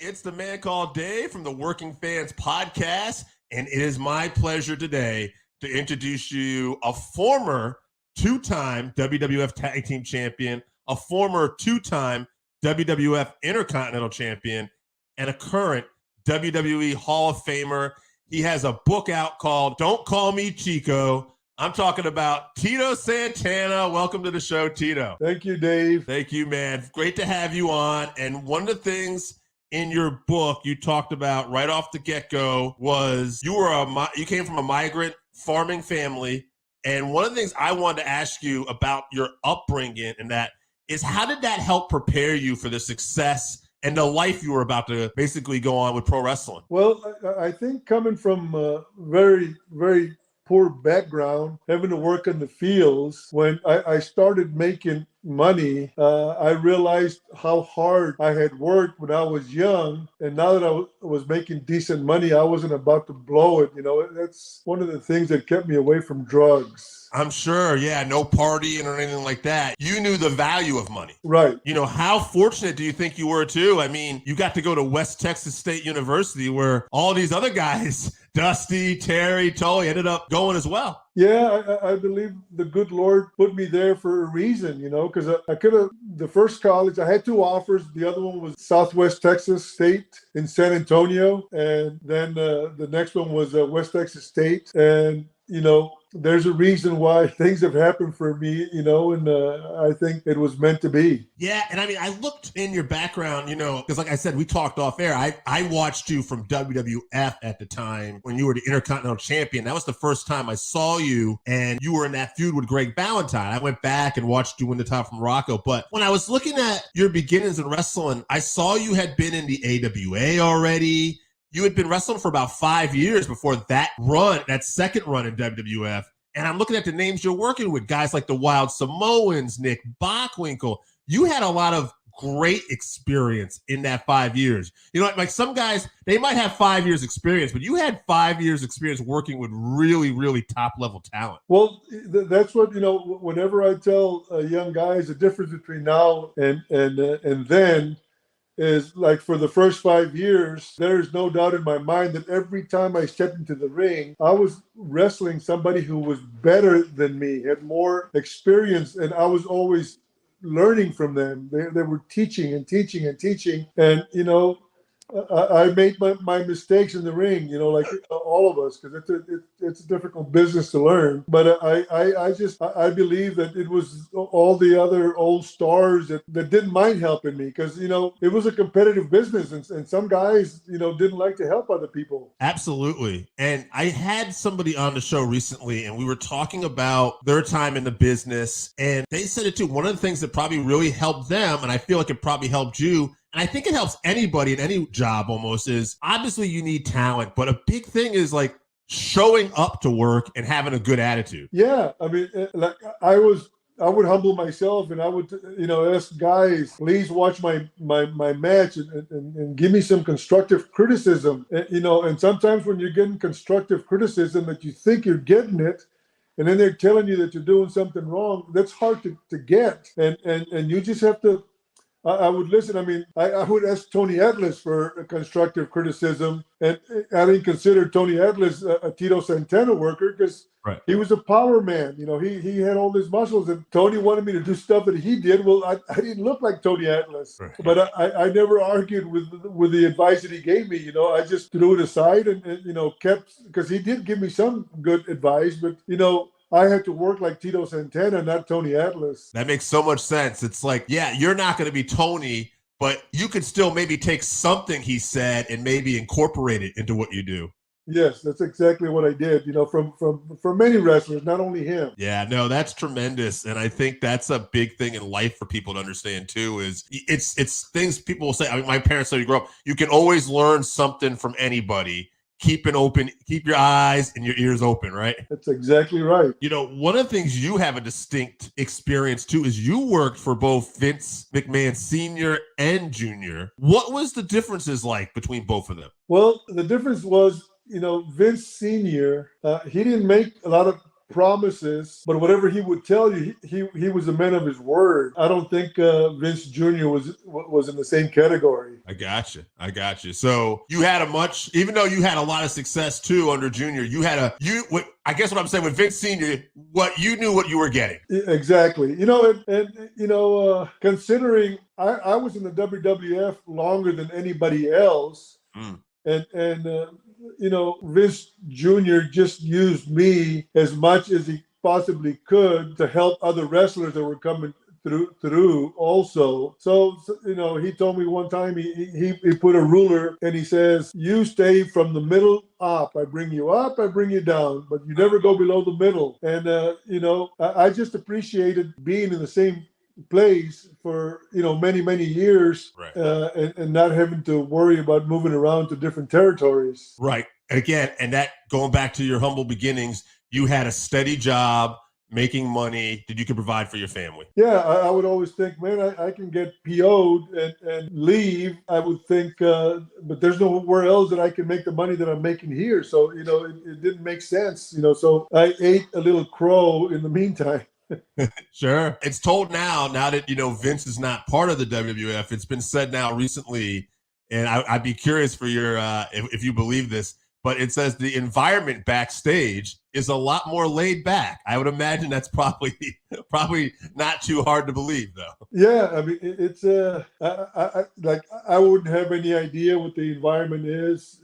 It's the man called Dave from the Working Fans Podcast, and it is my pleasure today to introduce you a former two-time WWF Tag Team Champion, a former two-time WWF Intercontinental Champion, and a current WWE Hall of Famer. He has a book out called Don't Call Me Chico. I'm talking about Tito Santana. Welcome to the show, Tito. Thank you, Dave. Thank you, man. Great to have you on. And one of the things in your book you talked about right off the get-go was you came from a migrant farming family. And one of the things I wanted to ask you about your upbringing and that is, how did that help prepare you for the success and the life you were about to basically go on with pro wrestling? Well, I think coming from a very, very poor background, having to work in the fields, when I started making money, I realized how hard I had worked when I was young. And now that I was making decent money, I wasn't about to blow it. You know, that's one of the things that kept me away from drugs. I'm sure, yeah, no partying or anything like that. You knew the value of money. Right. You know, how fortunate do you think you were, too? I mean, you got to go to West Texas State University where all these other guys, Dusty, Terry, Tully, ended up going as well. Yeah, I believe the good Lord put me there for a reason, you know, because I could have, the first college, I had two offers. The other one was Southwest Texas State in San Antonio. And then the next one was West Texas State. And, you know, there's a reason why things have happened for me, you know, and I think it was meant to be. Yeah, and I mean, I looked in your background, you know, because like I said, we talked off air. I watched you from WWF at the time when you were the Intercontinental Champion. That was the first time I saw you, and you were in that feud with Greg Valentine. I went back and watched you win the title from Rocco. But when I was looking at your beginnings in wrestling, I saw you had been in the AWA already. You had been wrestling for about 5 years before that run, that second run in WWF. And I'm looking at the names you're working with, guys like the Wild Samoans, Nick Bockwinkel. You had a lot of great experience in that 5 years. You know, like some guys, they might have 5 years experience, but you had 5 years experience working with really, really top level talent. Well, that's what, you know, whenever I tell young guys the difference between now and then, is like for the first 5 years, there's no doubt in my mind that every time I stepped into the ring, I was wrestling somebody who was better than me, had more experience, and I was always learning from them. They were teaching and teaching and teaching. And, you know, I made my mistakes in the ring, you know, like all of us, because it's a difficult business to learn. But I believe that it was all the other old stars that didn't mind helping me, because, you know, it was a competitive business, and some guys, you know, didn't like to help other people. Absolutely. And I had somebody on the show recently, and we were talking about their time in the business, and they said it too. One of the things that probably really helped them, and I feel like it probably helped you, and I think it helps anybody in any job almost, is obviously you need talent, but a big thing is like showing up to work and having a good attitude. Yeah, I mean, like I would humble myself, and I would, you know, ask guys, please watch my match and give me some constructive criticism. You know, and sometimes when you're getting constructive criticism that you think you're getting it, and then they're telling you that you're doing something wrong, that's hard to get. And you just have to, I would listen. I mean, I would ask Tony Atlas for a constructive criticism, and I didn't consider Tony Atlas a Tito Santana worker, because he was a power man. You know, he had all these muscles, and Tony wanted me to do stuff that he did. Well, I didn't look like Tony Atlas, but I never argued with the advice that he gave me. You know, I just threw it aside and you know, kept, because he did give me some good advice, but, you know, I had to work like Tito Santana, not Tony Atlas. That makes so much sense. It's like, yeah, you're not going to be Tony, but you could still maybe take something he said and maybe incorporate it into what you do. Yes, that's exactly what I did, you know, from many wrestlers, not only him. Yeah, no, that's tremendous. And I think that's a big thing in life for people to understand too, is it's things people will say. I mean, my parents said, you grow up, you can always learn something from anybody. Keep your eyes and your ears open, right? That's exactly right. You know, one of the things you have a distinct experience too is you worked for both Vince McMahon Sr. and Jr. What was the differences like between both of them? Well, the difference was, you know, Vince Sr., he didn't make a lot of promises, but whatever he would tell you, he was a man of his word. I don't think Vince Jr. was in the same category. I got you. So you had even though you had a lot of success too under Junior, I guess what I'm saying with Vince Senior, you knew what you were getting. Exactly. Considering I was in the WWF longer than anybody else, and Vince Jr. just used me as much as he possibly could to help other wrestlers that were coming through also. So he told me one time he put a ruler and he says, you stay from the middle up. I bring you up, I bring you down, but you never go below the middle. And I just appreciated being in the same place for many years, right. And not having to worry about moving around to different territories. Right. Again, and that going back to your humble beginnings, you had a steady job making money that you could provide for your family. Yeah, I would always think, man, I can get PO'd and leave. I would think, but there's nowhere else that I can make the money that I'm making here. So, it didn't make sense, so I ate a little crow in the meantime. Sure. It's told now that, Vince is not part of the WWF. It's been said now recently, and I'd be curious for your, if you believe this, but it says the environment backstage is a lot more laid back. I would imagine that's probably not too hard to believe, though. Yeah, I mean, it's I wouldn't have any idea what the environment is,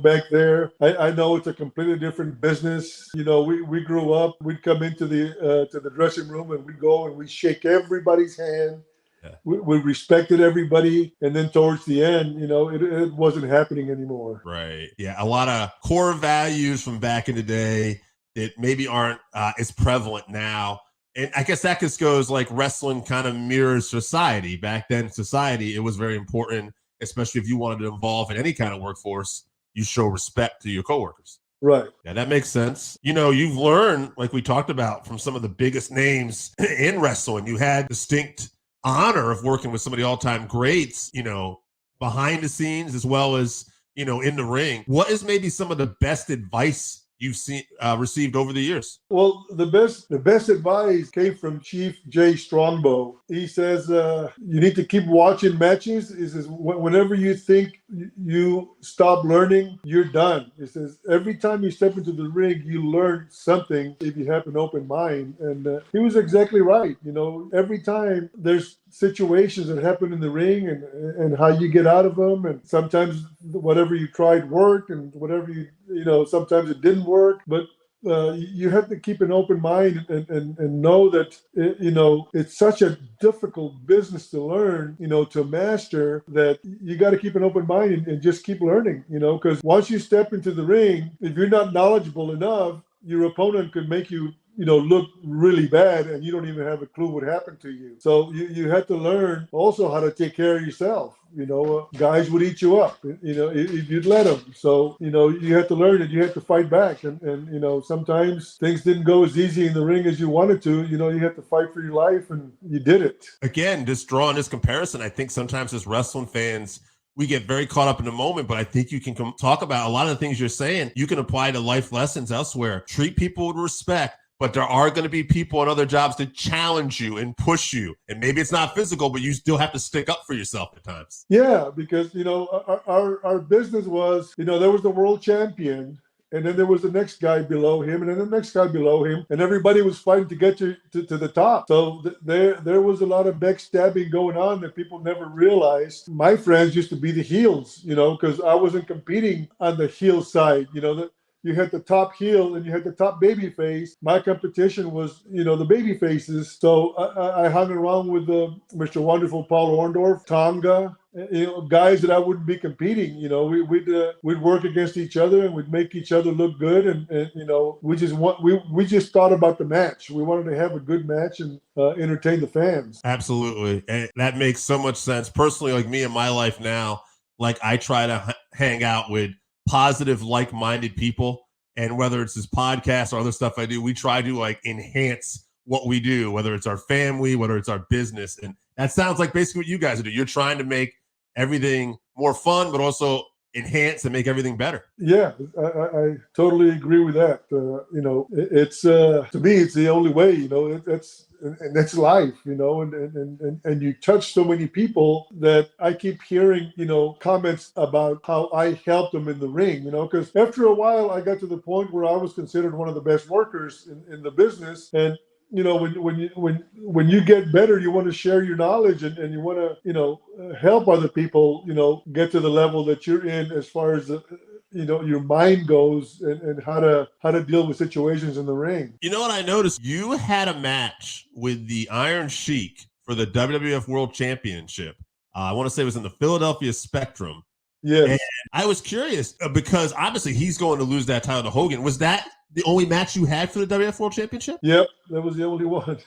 back there. I know it's a completely different business. We grew up. We'd come into the dressing room and we'd go and we shake everybody's hand. Yeah. We respected everybody, and then towards the end, it wasn't happening anymore. Right. Yeah, a lot of core values from back in the day that maybe aren't as prevalent now. And I guess that just goes like wrestling kind of mirrors society. Back then, society, it was very important, especially if you wanted to involve in any kind of workforce, you show respect to your coworkers. Right. Yeah, that makes sense. You've learned, like we talked about, from some of the biggest names in wrestling. You had distinct honor of working with some of the all-time greats, behind the scenes as well as, in the ring. What is maybe some of the best advice you've received over the years? Well, the best advice came from Chief Jay Strongbow. He says, you need to keep watching matches. He says, whenever you think you stop learning, you're done. He says, every time you step into the ring, you learn something if you have an open mind. And he was exactly right. Every time there's situations that happen in the ring and how you get out of them. And sometimes whatever you tried worked, and whatever sometimes it didn't work. But you have to keep an open mind and know that, it's such a difficult business to learn, to master, that you got to keep an open mind and just keep learning, because once you step into the ring, if you're not knowledgeable enough, your opponent could make you look really bad, and you don't even have a clue what happened to you. So you have to learn also how to take care of yourself. Guys would eat you up, if you'd let them. So, you have to learn that you have to fight back. And sometimes things didn't go as easy in the ring as you wanted to. You have to fight for your life, and you did it. Again, just drawing this comparison, I think sometimes as wrestling fans, we get very caught up in the moment, but I think you can talk about a lot of the things you're saying. You can apply to life lessons elsewhere. Treat people with respect. But there are going to be people in other jobs that challenge you and push you. And maybe it's not physical, but you still have to stick up for yourself at times. Yeah, because, our business was, there was the world champion, and then there was the next guy below him, and then the next guy below him, and everybody was fighting to get to the top. So there was a lot of backstabbing going on that people never realized. My friends used to be the heels, because I wasn't competing on the heel side, You had the top heel and you had the top baby face. My competition was, the baby faces. So I hung around with Mr. Wonderful Paul Orndorff, Tonga, guys that I wouldn't be competing. We'd work against each other and we'd make each other look good. And we just thought about the match. We wanted to have a good match and entertain the fans. Absolutely. And that makes so much sense. Personally, like me in my life now, like I try to hang out with positive, like-minded people. And whether it's this podcast or other stuff I do, we try to like enhance what we do, whether it's our family, whether it's our business. And that sounds like basically what you guys do. You're trying to make everything more fun, but also enhance and make everything better. Yeah, I totally agree with that. It's to me, it's the only way. That's life. And you touch so many people that I keep hearing, comments about how I helped them in the ring. Because after a while, I got to the point where I was considered one of the best workers in the business, and when you get better, you want to share your knowledge and you want to help other people get to the level that you're in as far as your mind goes, and how to deal with situations in the ring. You know what I noticed? You had a match with the Iron Sheik for the WWF World Championship. I want to say it was in the Philadelphia Spectrum. Yes. And I was curious because obviously he's going to lose that title to Hogan. Was that the only match you had for the WWF World Championship? Yep, that was the only one.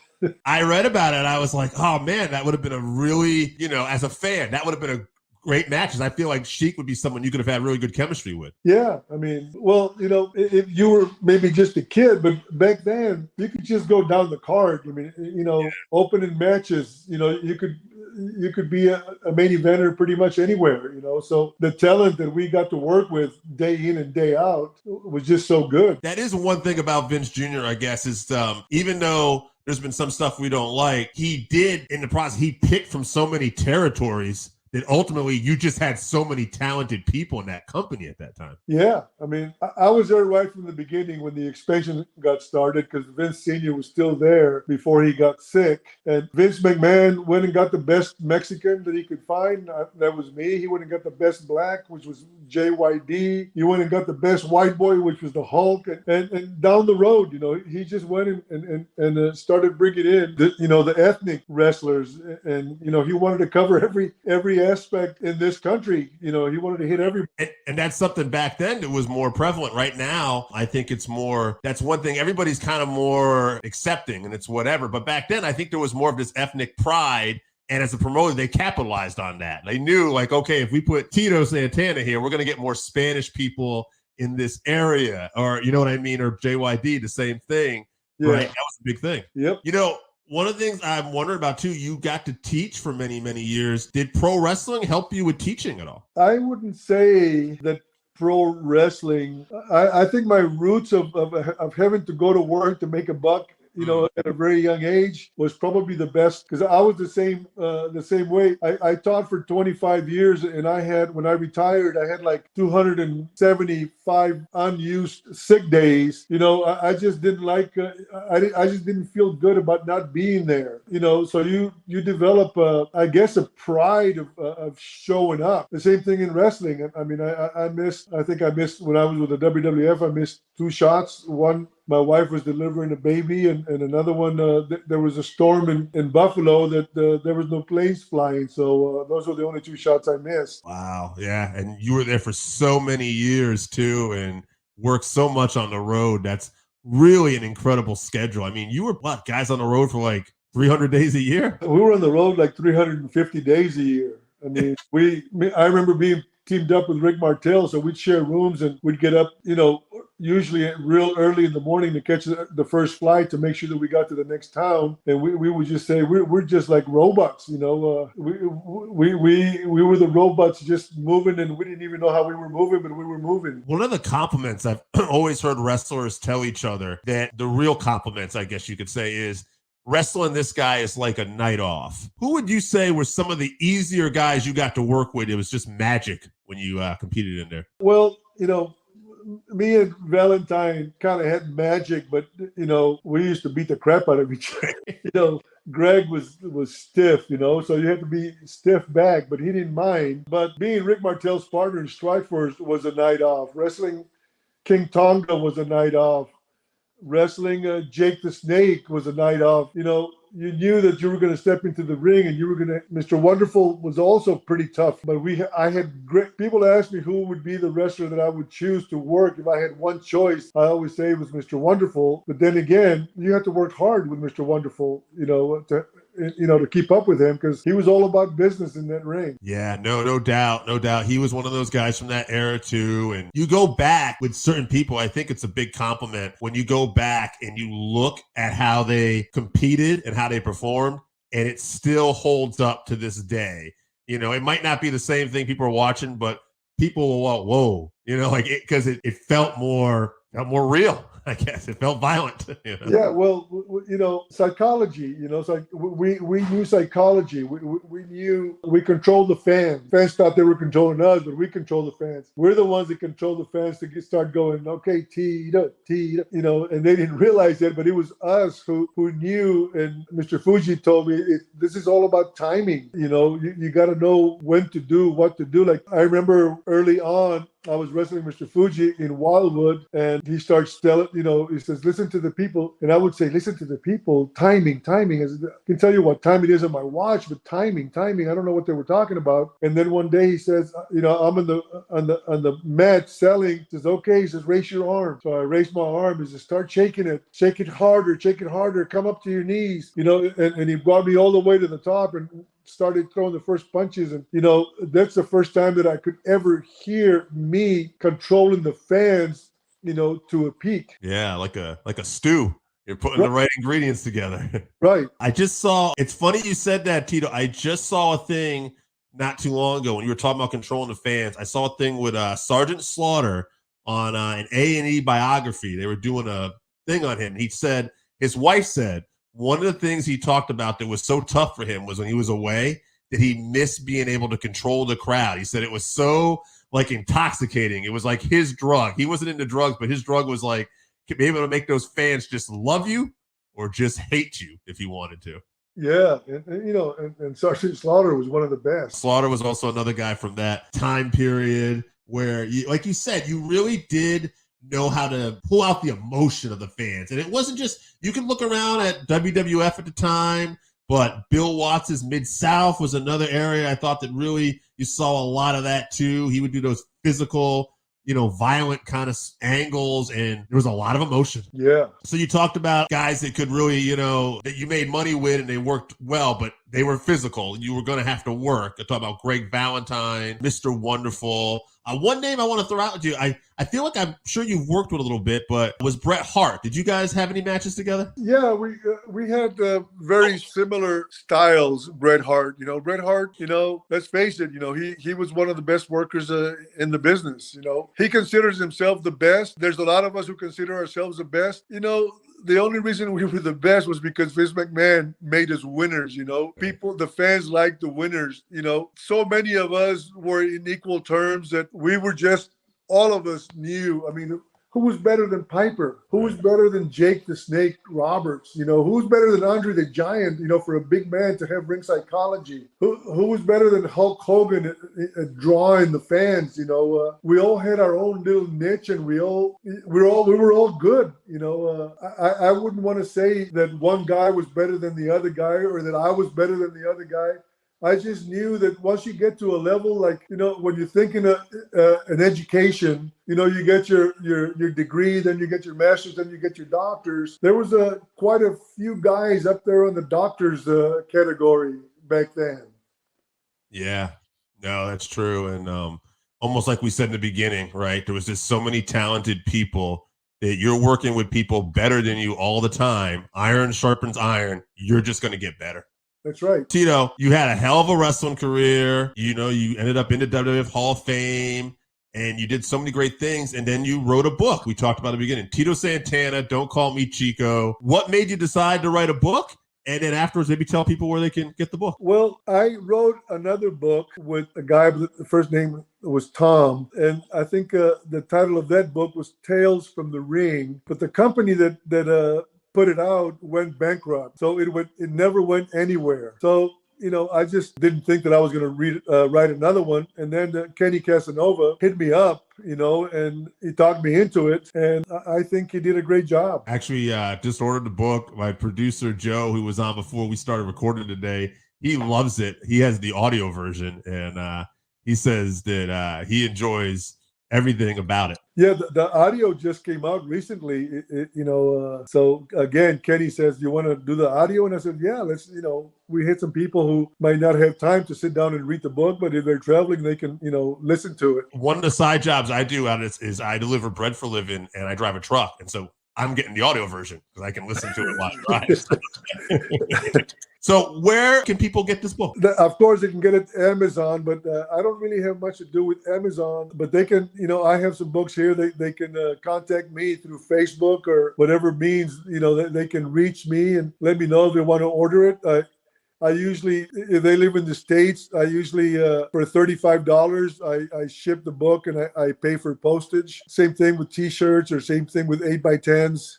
I read about it. I was like, oh man, that would have been a really, as a fan, that would have been a great match. I feel like Sheik would be someone you could have had really good chemistry with. Yeah, I mean, well, if you were maybe just a kid, but back then you could just go down the card. I mean, opening matches, you could be a main eventer pretty much anywhere, So the talent that we got to work with day in and day out was just so good. That is one thing about Vince Jr., I guess, is even though there's been some stuff we don't like, he did in the process, he picked from so many territories that ultimately you just had so many talented people in that company at that time. Yeah. I mean, I was there right from the beginning when the expansion got started, because Vince Sr. was still there before he got sick. And Vince McMahon went and got the best Mexican that he could find. That was me. He went and got the best black, which was JYD. He went and got the best white boy, which was the Hulk. And down the road, he just went and started bringing in the ethnic wrestlers. And, he wanted to cover every aspect in this country. He wanted to hit every. And that's something back then that was more prevalent. Right now, I think it's more, that's one thing. Everybody's kind of more accepting and it's whatever. But back then, I think there was more of this ethnic pride. And as a promoter, they capitalized on that. They knew, like, okay, if we put Tito Santana here, we're going to get more Spanish people in this area. Or, you know what I mean? Or JYD, the same thing. Yeah. Right? That was a big thing. Yep. One of the things I'm wondering about, too, you got to teach for many, many years. Did pro wrestling help you with teaching at all? I wouldn't say that pro wrestling. I think my roots of having to go to work to make a buck, at a very young age was probably the best, because I was the same way. I taught for 25 years, and when I retired, I had like 275 unused sick days. I just didn't like, I just didn't feel good about not being there. So you develop, I guess, a pride of showing up. The same thing in wrestling. I mean, I think I missed when I was with the WWF. I missed 2 shots. One, my wife was delivering a baby, and another one, there was a storm in Buffalo that there was no planes flying. So those were the only 2 shots I missed. Wow. Yeah. And you were there for so many years too, and worked so much on the road. That's really an incredible schedule. I mean, you were guys on the road for like 300 days a year? We were on the road like 350 days a year. I mean, I remember being teamed up with Rick Martel, so we'd share rooms and we'd get up, usually real early in the morning to catch the first flight to make sure that we got to the next town. And we would just say we're just like robots, we were the robots just moving, and we didn't even know how we were moving, but we were moving. One of the compliments I've always heard wrestlers tell each other, that the real compliments, I guess you could say, is wrestling this guy is like a night off. Who would you say were some of the easier guys you got to work with? It was just magic when you competed in there. Well, me and Valentine kind of had magic, but we used to beat the crap out of each other. Greg was stiff, so you had to be stiff back, but he didn't mind. But being Rick Martel's partner in Strikeforce was a night off. Wrestling King Tonga was a night off. Wrestling Jake the Snake was a night off. You knew that you were going to step into the ring, and you were going to. Mr. Wonderful was also pretty tough, but I had great people ask me who would be the wrestler that I would choose to work if I had one choice. I always say it was Mr. Wonderful, but then again, you have to work hard with Mr. Wonderful, to keep up with him, because he was all about business in that ring. Yeah, no doubt. He was one of those guys from that era too. And you go back with certain people, I think it's a big compliment when you go back and you look at how they competed and how they performed, and it still holds up to this day. It might not be the same thing people are watching, but people were, whoa, like because it felt more real. I guess it felt violent. Yeah, well, psychology. It's like we knew psychology. We knew we controlled the fans. Fans thought they were controlling us, but we control the fans. We're the ones that control the fans to start going, okay, Tito, and they didn't realize that, but it was us who knew. And Mr. Fuji told me this is all about timing. You got to know when to do what to do. Like I remember early on, I was wrestling Mr. Fuji in Wildwood, and he starts telling, he says, listen to the people. And I would say, listen to the people, timing. I can tell you what time it is on my watch, but timing. I don't know what they were talking about. And then one day he says, I'm on the mat selling. He says, okay, he says, raise your arm. So I raised my arm. He says, start shaking it. Shake it harder. Come up to your knees. And he brought me all the way to the top and started throwing the first punches. And, that's the first time that I could ever hear me controlling the fans, to a peak. Yeah, like a stew. You're putting the right ingredients together. Right. I just saw, it's funny you said that, Tito. I just saw a thing not too long ago when you were talking about controlling the fans. I saw a thing with Sergeant Slaughter on an A&E biography. They were doing a thing on him. His wife said, one of the things he talked about that was so tough for him was when he was away that he missed being able to control the crowd. He said it was so intoxicating. It was like his drug. He wasn't into drugs, but his drug was like be able to make those fans just love you or just hate you if he wanted to. Yeah, and Sergeant Slaughter was one of the best. Slaughter was also another guy from that time period where, like you said, you really did know how to pull out the emotion of the fans. And it wasn't just, you can look around at WWF at the time, but Bill Watts' Mid-South was another area I thought that really you saw a lot of that too. He would do those physical, violent kind of angles, and there was a lot of emotion. Yeah. So you talked about guys that could really, that you made money with and they worked well, but they were physical. You were going to have to work. I talk about Greg Valentine, Mr. Wonderful. One name I want to throw out to you, I feel like I'm sure you've worked with a little bit, but was Bret Hart. Did you guys have any matches together? Yeah, we had very similar styles. Bret Hart, Bret Hart, let's face it, he was one of the best workers in the business. He considers himself the best. There's a lot of us who consider ourselves the best. The only reason we were the best was because Vince McMahon made us winners, the fans liked the winners, so many of us were in equal terms that we were just, all of us knew. I mean, who was better than Piper? Who was better than Jake the Snake Roberts? Who was better than Andre the Giant, for a big man to have ring psychology? Who was better than Hulk Hogan at drawing the fans? We all had our own little niche, and we were all good. I wouldn't want to say that one guy was better than the other guy or that I was better than the other guy. I just knew that once you get to a level like, when you're thinking an education, you get your degree, then you get your master's, then you get your doctors. There was quite a few guys up there on the doctors category back then. Yeah, no, that's true. And almost like we said in the beginning, right? There was just so many talented people that you're working with people better than you all the time. Iron sharpens iron. You're just going to get better. That's right. Tito, you had a hell of a wrestling career. You ended up in the WWF Hall of Fame, and you did so many great things. And then you wrote a book. We talked about at the beginning. Tito Santana, Don't Call Me Chico. What made you decide to write a book? And then afterwards, maybe tell people where they can get the book. Well, I wrote another book with a guy, the first name was Tom. And I think the title of that book was Tales from the Ring. But the company that put it out went bankrupt, so it never went anywhere. So I just didn't think that I was going to write another one. And then Kenny Casanova hit me up, and he talked me into it, and I think he did a great job. Actually, just ordered the book. My producer Joe, who was on before we started recording today, he loves it. He has the audio version, and he says that he enjoys everything about it. Yeah, the audio just came out recently, so again, Kenny says, you want to do the audio? And I said, yeah, let's, we hit some people who might not have time to sit down and read the book, but if they're traveling, they can, listen to it. One of the side jobs I do out is I deliver bread for a living, and I drive a truck. And so I'm getting the audio version because I can listen to it while I drive. So where can people get this book? Of course, they can get it at Amazon, but I don't really have much to do with Amazon. But they can, I have some books here. They can contact me through Facebook or whatever means, they can reach me and let me know if they want to order it. I usually, if they live in the States, I usually, for $35, I ship the book and I pay for postage. Same thing with T-shirts or same thing with 8x10s.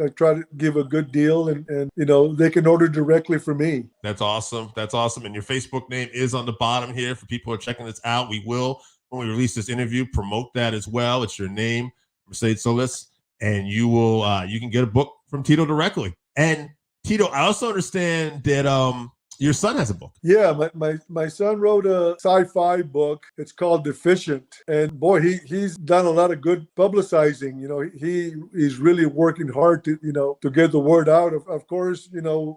I try to give a good deal and they can order directly from me. That's awesome. That's awesome. And your Facebook name is on the bottom here for people who are checking this out. We will, when we release this interview, promote that as well. It's your name, Mercedes Solis, and you can get a book from Tito directly. And Tito, I also understand that your son has a book. Yeah, my son wrote a sci-fi book. It's called Deficient. And boy, he's done a lot of good publicizing. He's really working hard to get the word out. Of course,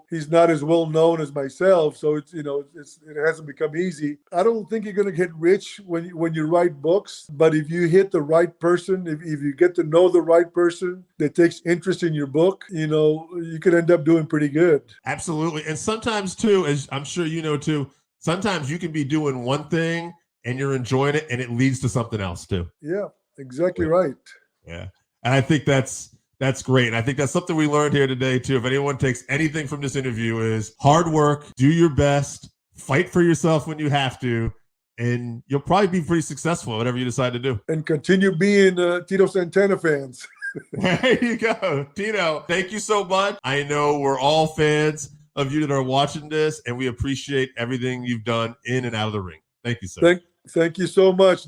he's not as well known as myself, so it hasn't become easy. I don't think you're going to get rich when you write books, but if you hit the right person, if you get to know the right person that takes interest in your book, you could end up doing pretty good. Absolutely. And sometimes too, as I'm sure you know too, sometimes you can be doing one thing and you're enjoying it and it leads to something else too. Yeah, exactly right. Yeah. And I think that's great. And I think that's something we learned here today too. If anyone takes anything from this interview is hard work, do your best, fight for yourself when you have to, and you'll probably be pretty successful whatever you decide to do. And continue being Tito Santana fans. There you go. Tito, thank you so much. I know we're all fans of you that are watching this, and we appreciate everything you've done in and out of the ring. Thank you, sir. Thank you so much.